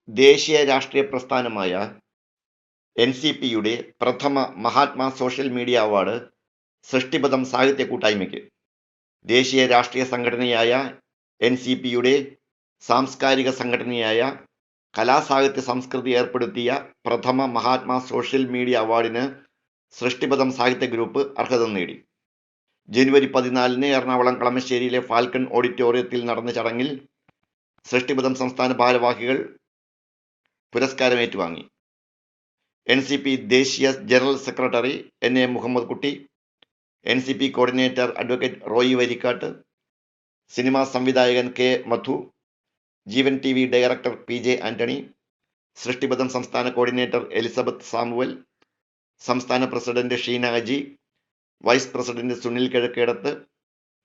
ദേശീയ രാഷ്ട്രീയ പ്രസ്ഥാനമായ NCPയുടെ പ്രഥമ മഹാത്മാ സോഷ്യൽ മീഡിയ അവാർഡ് സൃഷ്ടിപഥം സാഹിത്യ കൂട്ടായ്മയ്ക്ക്. ദേശീയ രാഷ്ട്രീയ സംഘടനയായ NCPയുടെ സാംസ്കാരിക സംഘടനയായ കലാസാഹിത്യ സംസ്കൃതി ഏർപ്പെടുത്തിയ പ്രഥമ മഹാത്മാ സോഷ്യൽ മീഡിയ അവാർഡിന് സൃഷ്ടിപഥം സാഹിത്യ ഗ്രൂപ്പ് അർഹത നേടി. ജനുവരി 14 എറണാകുളം കളമശ്ശേരിയിലെ ഫാൽക്കൺ ഓഡിറ്റോറിയത്തിൽ നടന്ന ചടങ്ങിൽ സൃഷ്ടിപഥം സംസ്ഥാന ഭാരവാഹികൾ പുരസ്കാരം ഏറ്റുവാങ്ങി. NCP ദേശീയ general secretary NA Muhammad Kutty, NCP coordinator advocate Roy Varikkatt, cinema സംവിധായകൻ K Madhu, Jeevan TV director PJ Antony, Srishtipatham സംസ്ഥാന കോർഡിനേറ്റർ എലിസബത്ത് സാമുവൽ, സംസ്ഥാന president Sheena Aji, vice president Sunil Kizhakkedath,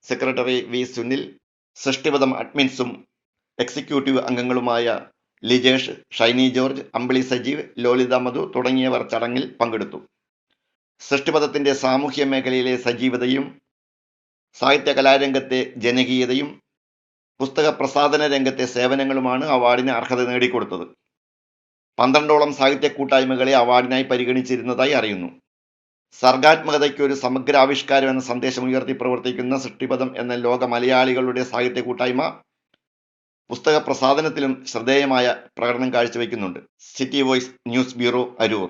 secretary V Sunil, Srishtipatham അഡ്മിൻസും എക്സിക്യൂട്ടീവ് അംഗങ്ങളുമായ ലിജേഷ്, ഷൈനി ജോർജ്, അമ്പിളി സജീവ്, ലോലിത മധു തുടങ്ങിയവർ ചടങ്ങിൽ പങ്കെടുത്തു. സൃഷ്ടിപഥത്തിന്റെ സാമൂഹ്യ മേഖലയിലെ സജീവതയും സാഹിത്യ കലാരംഗത്തെ ജനകീയതയും പുസ്തക പ്രസാധന രംഗത്തെ സേവനങ്ങളുമാണ് അവാർഡിന് അർഹത നേടിക്കൊടുത്തത്. 12ഓളം സാഹിത്യ കൂട്ടായ്മകളെ അവാർഡിനായി പരിഗണിച്ചിരുന്നതായി അറിയുന്നു. സർഗാത്മകതയ്ക്ക് ഒരു സമഗ്ര ആവിഷ്കാരം എന്ന സന്ദേശം ഉയർത്തി പ്രവർത്തിക്കുന്ന സൃഷ്ടിപഥം എന്ന ലോക മലയാളികളുടെ സാഹിത്യ കൂട്ടായ്മ പുസ്തക പ്രസാധനത്തിലും ശ്രദ്ധേയമായ പ്രകടനം കാഴ്ചവെക്കുന്നുണ്ട്. City Voice news bureau, Aroor.